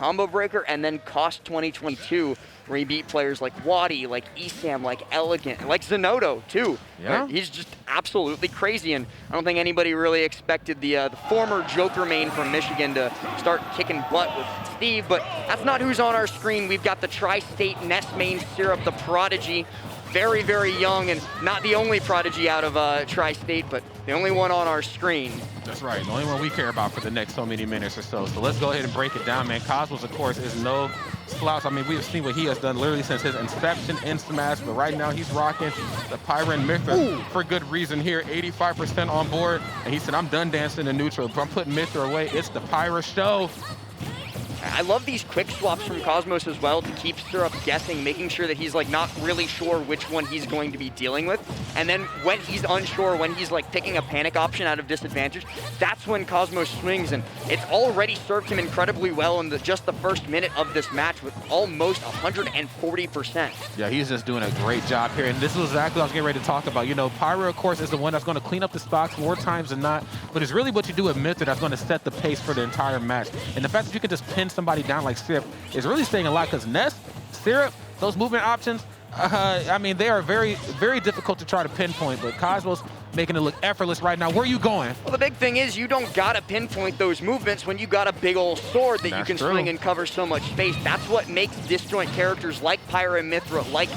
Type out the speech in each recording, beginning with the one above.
combo breaker, and then cost 2022, where he beat players like Wadi, like Esam, like Elegant, like Zenodo too. Yeah. He's just absolutely crazy, and I don't think anybody really expected the former Joker main from Michigan to start kicking butt with Steve, but that's not who's on our screen. We've got the Tri-State Ness main Syrup, the Prodigy. Very, very young, and not the only Prodigy out of Tri-State, but the only one on our screen. That's right, the only one we care about for the next so many minutes or so. So let's go ahead and break it down, man. Cosmos, of course, is no slouch. I mean, we've seen what he has done literally since his inception in Smash, but right now he's rocking the Pyra and Mythra for good reason here. 85% on board, and he said, I'm done dancing in neutral. If I'm putting Mythra away, it's the Pyra show. I love these quick swaps from Cosmos as well to keep Syrup guessing, making sure that he's like not really sure which one he's going to be dealing with. And then when he's unsure, when he's like picking a panic option out of disadvantage, that's when Cosmos swings, and it's already served him incredibly well in just the first minute of this match with almost 140%. Yeah, he's just doing a great job here, and this is exactly what I was getting ready to talk about. You know, Pyra, of course, is the one that's going to clean up the stocks more times than not, but it's really what you do with Mythra that's going to set the pace for the entire match. And the fact that you can just pin somebody down like Syrup is really saying a lot, because Ness, Syrup, those movement options, I mean, they are very, very difficult to try to pinpoint, but Cosmos making it look effortless right now. Where are you going? Well, the big thing is you don't gotta pinpoint those movements when you got a big old sword that you can swing and cover so much space. That's what makes disjoint characters like Pyra and Mythra, like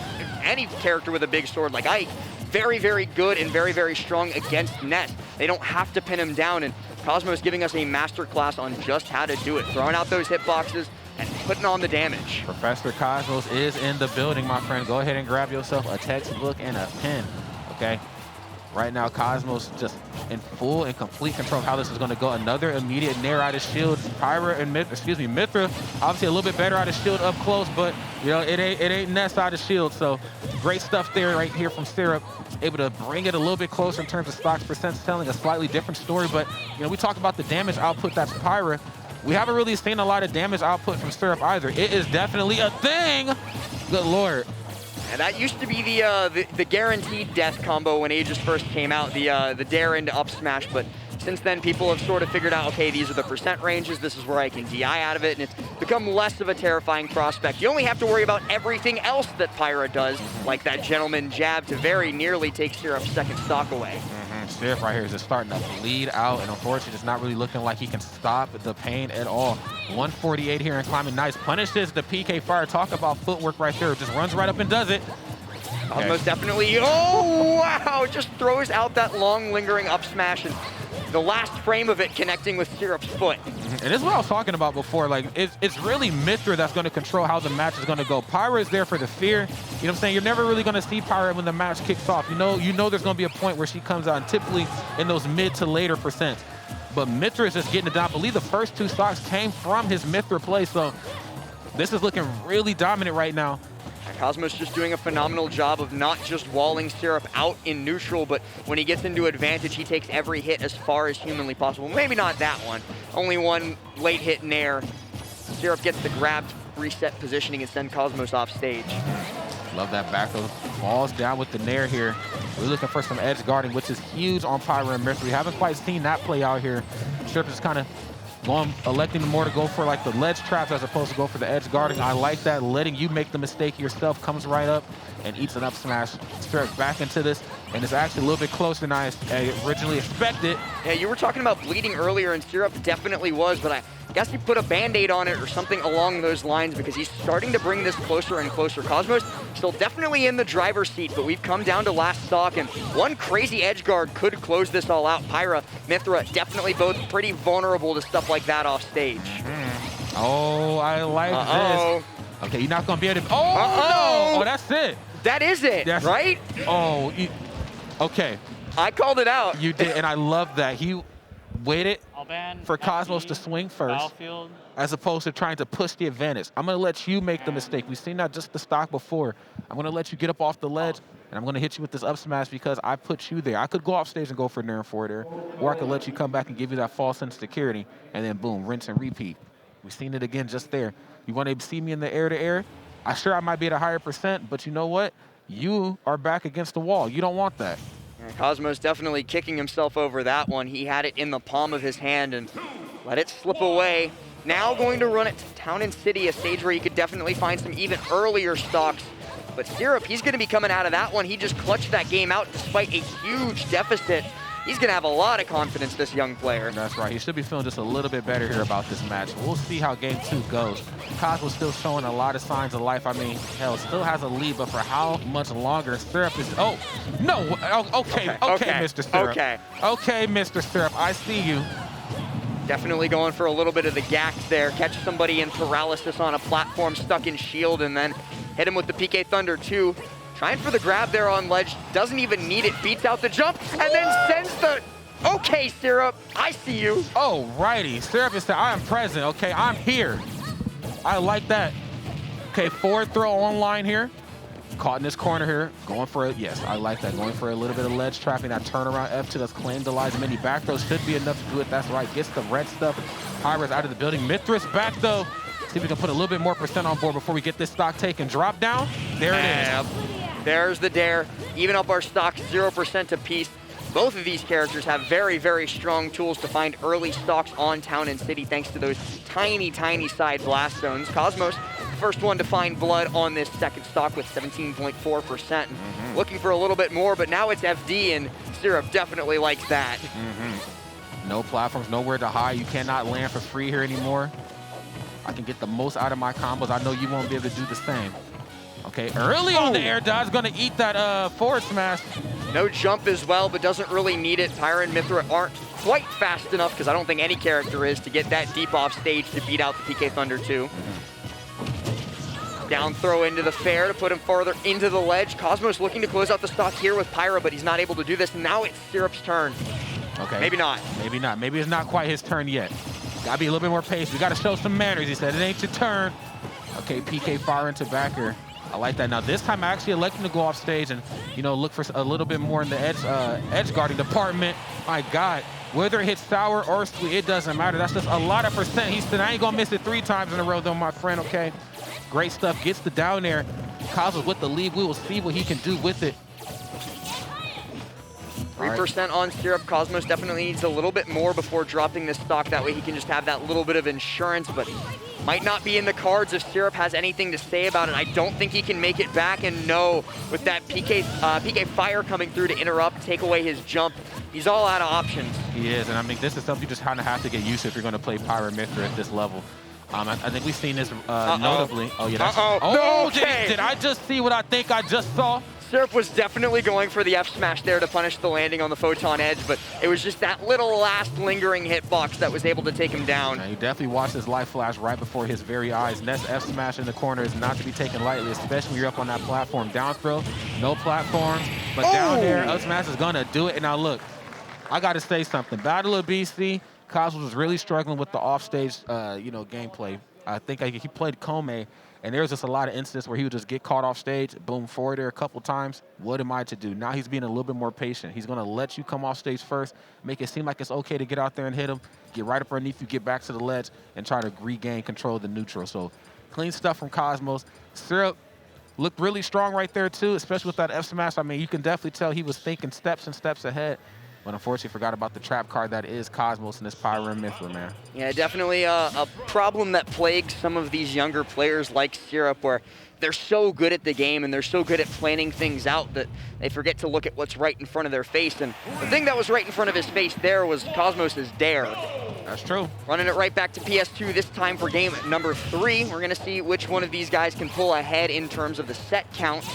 any character with a big sword like Ike, very, very good and very, very strong against Ness. They don't have to pin him down, and Cosmos giving us a masterclass on just how to do it, throwing out those hitboxes and putting on the damage. Professor Cosmos is in the building, my friend. Go ahead and grab yourself a textbook and a pen, okay? Right now, Cosmos just in full and complete control of how this is going to go. Another immediate nair out of shield. Pyra and Mythra, obviously a little bit better out of shield up close, but you know it ain't Ness out of shield. So great stuff there, right here from Syrup. Able to bring it a little bit closer in terms of stocks percents, telling a slightly different story. But you know, we talk about the damage output that's Pyra. We haven't really seen a lot of damage output from Syrup either. It is definitely a thing. Good Lord. And that used to be the guaranteed death combo when Aegis first came out, the dare into up smash, but since then people have sort of figured out, okay, these are the percent ranges, this is where I can DI out of it, and it's become less of a terrifying prospect. You only have to worry about everything else that Pyra does, like that gentleman jab to very nearly take Syrup's second stock away. Syrup right here is just starting to bleed out, and unfortunately it's not really looking like he can stop the pain at all. 148 here and climbing. Nice, punishes the PK fire. Talk about footwork right there. Just runs right up and does it. Almost definitely, oh wow, just throws out that long lingering up smash, and the last frame of it connecting with Syrup's foot. And this is what I was talking about before. Like, it's really Mythra that's going to control how the match is going to go. Pyra is there for the fear. You know what I'm saying? You're never really going to see Pyra when the match kicks off. You know there's going to be a point where she comes out, and typically in those mid to later percents. But Mythra is just getting it down. I believe the first two stocks came from his Mythra play, so this is looking really dominant right now. Cosmos just doing a phenomenal job of not just walling Syrup out in neutral, but when he gets into advantage, he takes every hit as far as humanly possible. Maybe not that one. Only one late hit nair. Syrup gets the grab to reset positioning and send Cosmos off stage. Love that back throw. Falls down with the nair here. We're looking for some edge guarding, which is huge on Pyra and Mythra. We haven't quite seen that play out here. Syrup is kind of electing more to go for like the ledge traps as opposed to go for the edge guarding. I like that. Letting you make the mistake yourself, comes right up and eats an up smash. Syrup back into this, and it's actually a little bit closer than I originally expected. Yeah, you were talking about bleeding earlier, and Syrup definitely was, but I guess he put a band-aid on it or something along those lines, because he's starting to bring this closer and closer. Cosmos still definitely in the driver's seat, but we've come down to last stock, and one crazy edge guard could close this all out. Pyra, Mythra, definitely both pretty vulnerable to stuff like that off stage. Oh, I like this. Okay, you're not going to be able to... Oh, no! Oh, that's it. That is it, right? Oh, okay. I called it out. You did, and I love that. He waited for Cosmos to swing first, as opposed to trying to push the advantage. I'm going to let you make the mistake. We've seen that just the stock before. I'm going to let you get up off the ledge, and I'm going to hit you with this up smash because I put you there. I could go off stage and go for nair and forward air, or I could let you come back and give you that false sense of security, and then boom, rinse and repeat. We've seen it again just there. You want to see me in the air-to-air? I might be at a higher percent, but you know what? You are back against the wall. You don't want that. Cosmos definitely kicking himself over that one. He had it in the palm of his hand and let it slip away. Now going to run it to Town and City, a stage where you could definitely find some even earlier stocks. But Syrup, he's going to be coming out of that one. He just clutched that game out despite a huge deficit. He's going to have a lot of confidence, this young player. That's right. He should be feeling just a little bit better here about this match. We'll see how game 2 goes. Cosmo's still showing a lot of signs of life. I mean, hell, still has a lead, but for how much longer? Syrup is... Oh, no. Okay, Mr. Syrup. Okay, Mr. Syrup, I see you. Definitely going for a little bit of the gack there. Catch somebody in paralysis on a platform, stuck in shield, and then hit him with the PK Thunder 2. Trying for the grab there on ledge, doesn't even need it, beats out the jump, and then sends the... Okay, Syrup, I see you. Oh, righty. Syrup is saying, I am present, okay? I'm here. I like that. Okay, forward throw online here. Caught in this corner here. Going for it. Yes, I like that. Going for a little bit of ledge trapping. That turnaround F2 that's claimed to lie. Many back throws should be enough to do it. That's right. Gets the red stuff. Pyra's out of the building. Mythra's back, though. See if we can put a little bit more % on board before we get this stock taken. Drop down. There it is. There's the dare. Even up our stock 0% apiece. Both of these characters have very, very strong tools to find early stocks on Town and City thanks to those tiny, tiny side blast zones. Cosmos, first one to find blood on this second stock with 17.4%. Looking for a little bit more, but now it's FD, and Syrup definitely likes that. No platforms, nowhere to hide. You cannot land for free here anymore. I can get the most out of my combos. I know you won't be able to do the same. Okay, early on the air dodge, gonna eat that forward smash. No jump as well, but doesn't really need it. Pyra and Mythra aren't quite fast enough, because I don't think any character is, to get that deep off stage to beat out the PK Thunder 2. Down throw into the fair to put him farther into the ledge. Cosmos looking to close out the stock here with Pyra, but he's not able to do this. Now it's Syrup's turn. Okay. Maybe not. Maybe not. Maybe it's not quite his turn yet. Gotta be a little bit more patient. We gotta show some manners. He said it ain't your turn. Okay, PK fire into backer. I like that. Now this time I actually elected to go off stage and, you know, look for a little bit more in the edge guarding department. My God, whether it hits sour or sweet, it doesn't matter. That's just a lot of %. He said I ain't gonna miss it 3 times in a row though, my friend. Okay, great stuff. Gets the down there. Cosmos with the lead. We will see what he can do with it. 3% on Syrup. Cosmos definitely needs a little bit more before dropping this stock. That way he can just have that little bit of insurance, but might not be in the cards if Syrup has anything to say about it. I don't think he can make it back, and no, with that PK fire coming through to interrupt, take away his jump, he's all out of options. He is, and I mean, this is something you just kind of have to get used to if you're going to play Pyra Mythra at this level. I think we've seen this notably. Oh, yeah. Oh, okay. Did I just see what I think I just saw? Syrup was definitely going for the F smash there to punish the landing on the Photon Edge, but it was just that little last lingering hitbox that was able to take him down. Now, you definitely watched his life flash right before his very eyes. Ness F smash in the corner is not to be taken lightly, especially when you're up on that platform. Down throw, no platform, but down there, up smash is gonna do it. And now look, I gotta say something. Battle of BC, Cosmos was really struggling with the offstage, gameplay. I think he played Kome, and there was just a lot of instances where he would just get caught off stage, boom, forward there a couple times. What am I to do? Now he's being a little bit more patient. He's going to let you come off stage first, make it seem like it's okay to get out there and hit him, get right up underneath you, get back to the ledge, and try to regain control of the neutral. So clean stuff from Cosmos. Syrup looked really strong right there, too, especially with that F smash. I mean, you can definitely tell he was thinking steps and steps ahead. But unfortunately forgot about the trap card that is Cosmos and this Pyra and Mythra, man. Yeah, definitely a problem that plagues some of these younger players like Syrup, where they're so good at the game and they're so good at planning things out that they forget to look at what's right in front of their face. And the thing that was right in front of his face there was Cosmos' dare. That's true. Running it right back to PS2 this time for game number 3. We're going to see which one of these guys can pull ahead in terms of the set count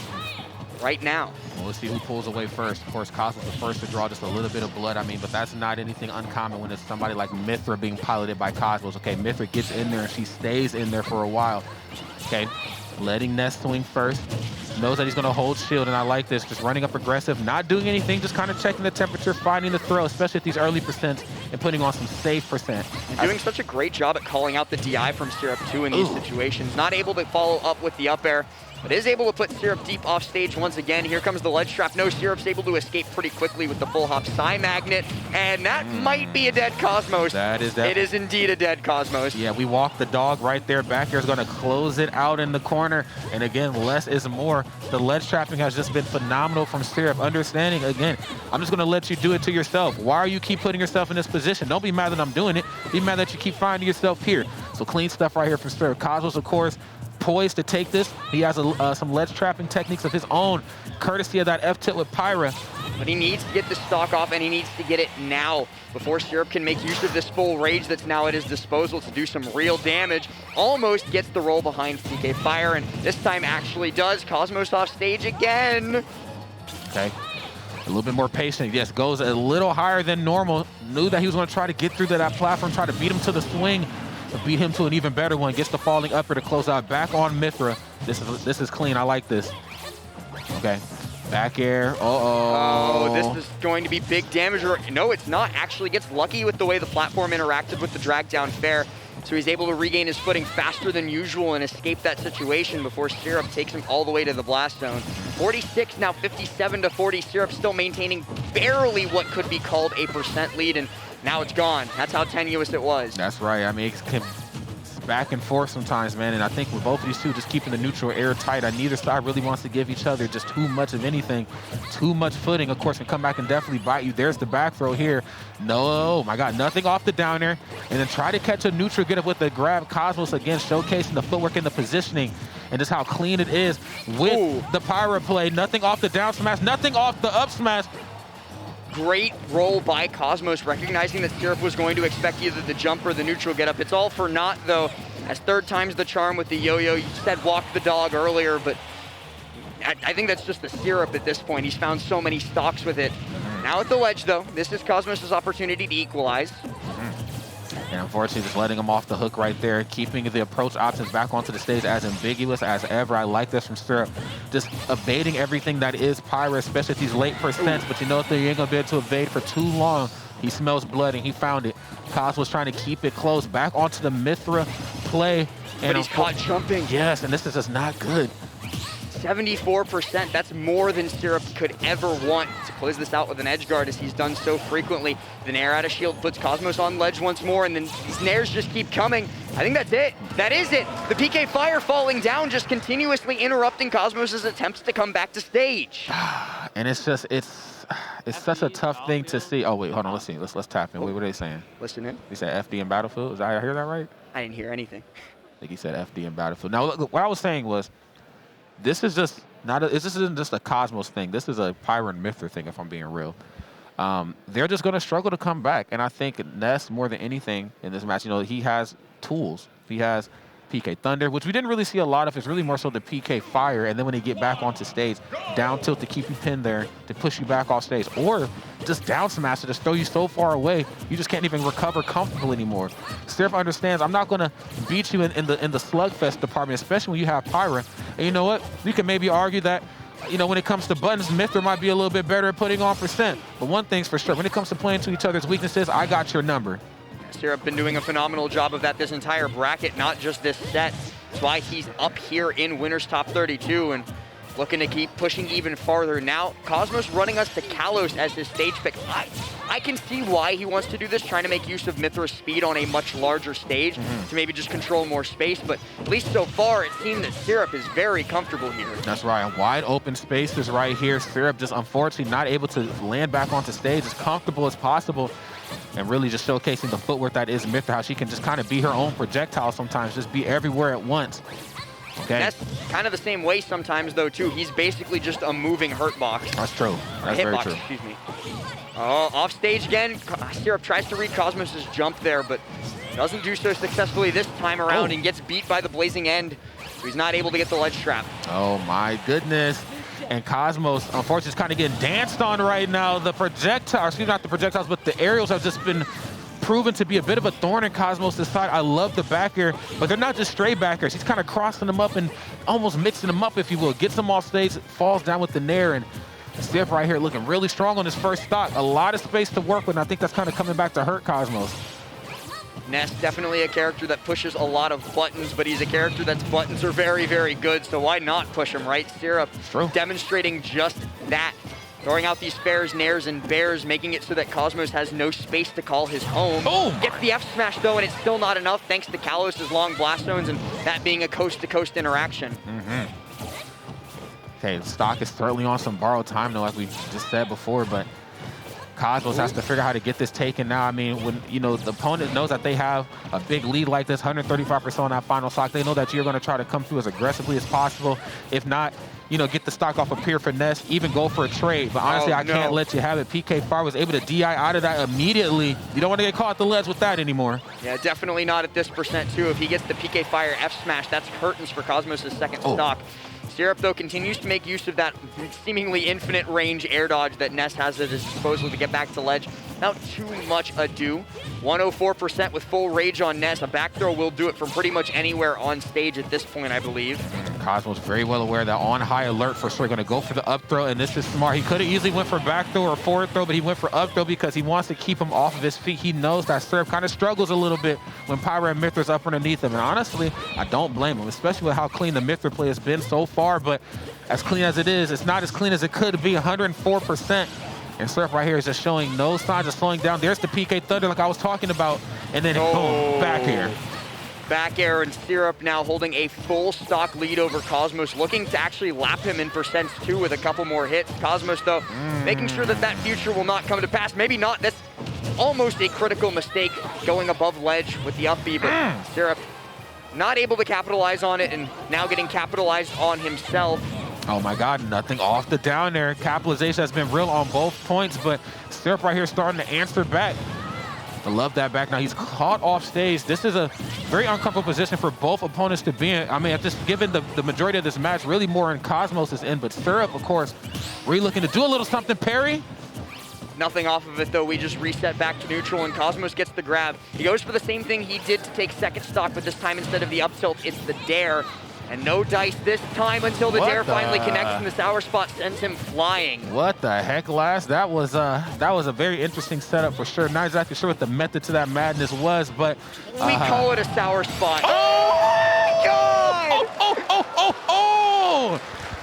right now. Well, let's see who pulls away first. Of course, Cosmos the first to draw just a little bit of blood. I mean, but that's not anything uncommon when it's somebody like Mythra being piloted by Cosmos. Okay, Mythra gets in there and she stays in there for a while. Okay, letting Ness swing first. Knows that he's going to hold shield, and I like this. Just running up aggressive, not doing anything, just kind of checking the temperature, finding the throw, especially at these early percents, and putting on some safe %. And doing such a great job at calling out the DI from Syrup, too, in these situations. Not able to follow up with the up air, but is able to put Syrup deep off stage once again. Here comes the ledge trap. No, Syrup's able to escape pretty quickly with the full hop Psy Magnet, and that might be a dead Cosmos. It is indeed a dead Cosmos. Yeah, we walk the dog right there. Back here is going to close it out in the corner, and again, less is more. The ledge trapping has just been phenomenal from Syrup. Understanding, again, I'm just going to let you do it to yourself. Why are you keep putting yourself in this position? Don't be mad that I'm doing it. Be mad that you keep finding yourself here. So clean stuff right here from Syrup. Cosmos, of course, poised to take this. He has some ledge trapping techniques of his own, courtesy of that F-tip with Pyra. But he needs to get the stock off, and he needs to get it now before Syrup can make use of this full rage that's now at his disposal to do some real damage. Almost gets the roll behind PK Fire, and this time actually does. Cosmos off stage again. Okay. A little bit more patient. Yes, goes a little higher than normal. Knew that he was going to try to get through to that platform, try to beat him to the swing, beat him to an even better one. Gets the falling upper to close out. Back on Mythra. This is clean. I like this. Okay. Back air. Oh, this is going to be big damage. Or no, it's not. Actually gets lucky with the way the platform interacted with the drag down fair. So he's able to regain his footing faster than usual and escape that situation before Syrup takes him all the way to the blast zone. 46, now 57 to 40. Syrup still maintaining barely what could be called a % lead, and now it's gone. That's how tenuous it was. That's right. I mean, it's back and forth sometimes, man. And I think with both of these two just keeping the neutral airtight, neither side really wants to give each other just too much of anything. Too much footing, of course, can come back and definitely bite you. There's the back throw here. No, my God, nothing off the down air. And then try to catch a neutral, get it with the grab. Cosmos again, showcasing the footwork and the positioning and just how clean it is with the Pyra play. Nothing off the down smash, nothing off the up smash. Great roll by Cosmos, recognizing that Syrup was going to expect either the jump or the neutral get up. It's all for naught, though, as third time's the charm with the yo-yo. You said walk the dog earlier, but I think that's just the Syrup at this point. He's found so many stocks with it. Now at the ledge, though, this is Cosmos' opportunity to equalize. And unfortunately, just letting him off the hook right there, keeping the approach options back onto the stage as ambiguous as ever. I like this from Syrup. Just evading everything that is Pyra, especially at these late percents. But you know what? You ain't going to be able to evade for too long. He smells blood, and he found it. Cos was trying to keep it close. Back onto the Mythra play. But he's caught jumping. Yes, and this is just not good. 74%, that's more than Syrup could ever want to close this out with an edge guard, as he's done so frequently. The nair out of shield puts Cosmos on ledge once more, and then these nairs just keep coming. I think that's it. That is it. The PK Fire falling down, just continuously interrupting Cosmos' attempts to come back to stage. And it's just, it's such a tough thing to see. Oh, wait, hold on, let's see. Let's tap in. Wait, what are they saying? Listen in. He said FD in Battlefield. Did I hear that right? I didn't hear anything. I think he said FD in Battlefield. Now, look, what I was saying was, this is just this isn't just a Cosmos thing. This is a Pyra and Mythra thing, if I'm being real. They're just going to struggle to come back. And I think Ness, more than anything in this match, you know, he has tools. He has PK Thunder, which we didn't really see a lot of. It's really more so the PK Fire. And then when they get back onto stage, down tilt to keep you pinned there, to push you back off stage. Or just down smash to just throw you so far away, you just can't even recover comfortable anymore. Syrup understands, I'm not going to beat you in the slugfest department, especially when you have Pyra. And you know what? We can maybe argue that, you know, when it comes to buttons, Mythra might be a little bit better at putting on %. But one thing's for sure, when it comes to playing to each other's weaknesses, I got your number. Syrup been doing a phenomenal job of that this entire bracket, not just this set. That's why he's up here in Winners Top 32 and looking to keep pushing even farther. Now, Cosmos running us to Kalos as his stage pick. I can see why he wants to do this, trying to make use of Mythra's speed on a much larger stage to maybe just control more space, but at least so far, it seems that Syrup is very comfortable here. That's right, wide open spaces right here. Syrup just unfortunately not able to land back onto stage as comfortable as possible, and really just showcasing the footwork that is Mythra, how she can just kind of be her own projectile sometimes, just be everywhere at once. Okay. That's kind of the same way sometimes, though, too. He's basically just a moving hurt box. That's true. That's very true. Excuse me. Oh, off stage again. Syrup tries to read Cosmos' jump there, but doesn't do so successfully this time around and gets beat by the blazing end. So he's not able to get the ledge trap. Oh, my goodness. And Cosmos, unfortunately, is kind of getting danced on right now. The projectiles, excuse me, not the projectiles, but the aerials have just been proven to be a bit of a thorn in Cosmos' side. I love the back air, but they're not just straight back airs. He's kind of crossing them up and almost mixing them up, if you will. Gets them off stage, falls down with the nair, and Syrup right here looking really strong on his first stock. A lot of space to work with, and I think that's kind of coming back to hurt Cosmos. Ness, definitely a character that pushes a lot of buttons, but he's a character that's buttons are very, very good, so why not push him, right? Syrup demonstrating just that. Throwing out these spares, nairs, and bears, making it so that Cosmos has no space to call his home. Gets the F smash, though, and it's still not enough, thanks to Kalos' long blast zones and that being a coast-to-coast interaction. Okay, stock is certainly on some borrowed time, though, like we just said before, but Cosmos has to figure out how to get this taken now. I mean, when, you know, the opponent knows that they have a big lead like this, 135% on that final stock, they know that you're going to try to come through as aggressively as possible. If not, you know, get the stock off of Pyra for Ness, even go for a trade. But honestly, I can't let you have it. PK Pyra was able to DI out of that immediately. You don't want to get caught at the ledge with that anymore. Yeah, definitely not at this percent, too. If he gets the PK Fire F smash, that's curtains for Cosmos' second stock. Syrup, though, continues to make use of that seemingly infinite range air dodge that Ness has at his disposal to get back to ledge. Without too much ado. 104% with full rage on Ness. A back throw will do it from pretty much anywhere on stage at this point, I believe. Cosmos very well aware that on high alert for sure. Going to go for the up throw, and this is smart. He could have easily went for back throw or forward throw, but he went for up throw because he wants to keep him off of his feet. He knows that Syrup kind of struggles a little bit when Pyra and Mythra's up underneath him. And honestly, I don't blame him, especially with how clean the Mythra play has been so far. But as clean as it is, it's not as clean as it could be, 104%. And Syrup right here is just showing no signs of slowing down. There's the PK Thunder like I was talking about. And then boom, back air. Back air, and Syrup now holding a full stock lead over Cosmos, looking to actually lap him in percents too with a couple more hits. Cosmos, though, making sure that that future will not come to pass. Maybe not. That's almost a critical mistake going above ledge with the up B, but Syrup not able to capitalize on it and now getting capitalized on himself. Oh my God, nothing off the down there. Capitalization has been real on both points, but Syrup right here starting to answer back. I love that back. Now he's caught off stage. This is a very uncomfortable position for both opponents to be in. I mean, I've just given the majority of this match really more in Cosmos' end, but Syrup, of course, really looking to do a little something. Parry. Nothing off of it, though. We just reset back to neutral, and Cosmos gets the grab. He goes for the same thing he did to take second stock, but this time instead of the up tilt, it's the dare. And no dice this time until the dare finally connects, and the sour spot sends him flying. What the heck, Last? That was a very interesting setup for sure. Not exactly sure what the method to that madness was, but we call it a sour spot. Oh my God!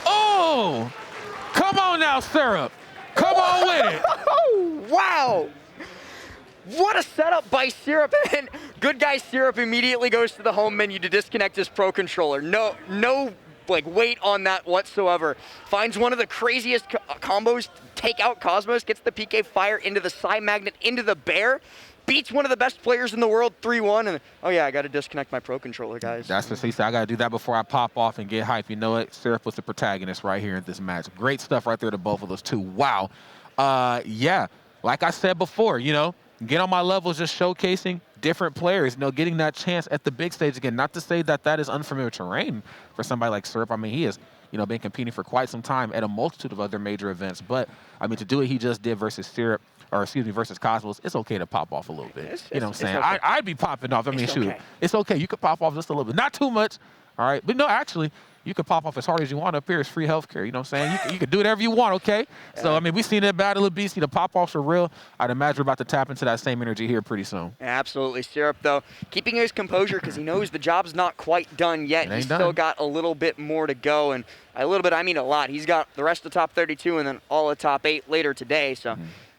Oh! Come on now, Syrup. Come on with it. Oh, wow! What a setup by Syrup, and good guy Syrup immediately goes to the home menu to disconnect his Pro Controller. No like weight on that whatsoever. Finds one of the craziest combos, take out Cosmos, gets the PK Fire into the side magnet, into the bear, beats one of the best players in the world 3-1, and oh yeah, I gotta disconnect my Pro Controller, guys. That's what he said. I gotta do that before I pop off and get hype. You know what? Syrup was the protagonist right here in this match. Great stuff right there to both of those two. Wow. Yeah, like I said before, you know, get on my level, just showcasing different players, you know, getting that chance at the big stage again. Not to say that that is unfamiliar terrain for somebody like Syrup. I mean, he has, you know, been competing for quite some time at a multitude of other major events. But, I mean, to do what he just did versus Syrup, or excuse me, versus Cosmos, it's okay to pop off a little bit. You know what I'm saying? Okay. I'd be popping off. I mean, shoot, it's okay. You could pop off just a little bit. Not too much, all right? But no, actually, you can pop off as hard as you want up here. It's free healthcare. You know what I'm saying? You can do whatever you want, okay? Yeah. So, I mean, we've seen it Battle of Beastie. The pop-offs are real. I'd imagine we're about to tap into that same energy here pretty soon. Yeah, absolutely. Syrup, though, keeping his composure because he knows the job's not quite done yet. He's still got a little bit more to go. And a little bit, I mean a lot. He's got the rest of the top 32 and then all the top 8 later today. So.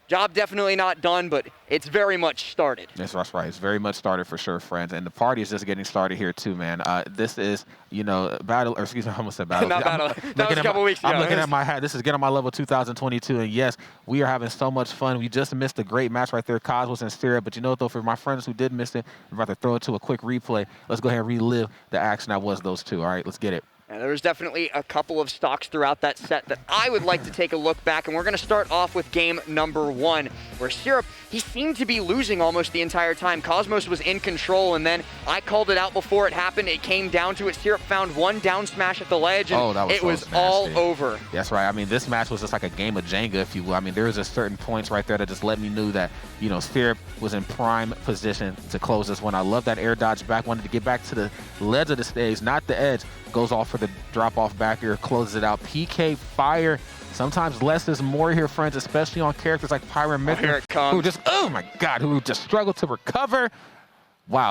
Job definitely not done, but it's very much started. That's right. It's very much started for sure, friends. And the party is just getting started here too, man. This is, you know, battle, or excuse me, I almost said battle. Not battle. That was a couple weeks ago. I'm looking at my hat. This is Get On My Level 2022. And yes, we are having so much fun. We just missed a great match right there, Cosmos and Syrup. But you know what, though, for my friends who did miss it, we're about to throw it to a quick replay. Let's go ahead and relive the action that was those two. All right, let's get it. And there was definitely a couple of stocks throughout that set that I would like to take a look back, and we're going to start off with game number 1, where Syrup, he seemed to be losing almost the entire time. Cosmos was in control, and then I called it out before it happened. It came down to it. Syrup found one down smash at the ledge, and it was all over. That's right. I mean, this match was just like a game of Jenga, if you will. I mean, there was a certain points right there that just let me know that, you know, Syrup was in prime position to close this one. I love that air dodge back. Wanted to get back to the ledge of the stage, not the edge. Goes off for the drop-off back here, closes it out. PK Fire. Sometimes less is more here, friends, especially on characters like Pyra and Mythra, here it comes. who just, oh my God, who just struggle to recover. Wow.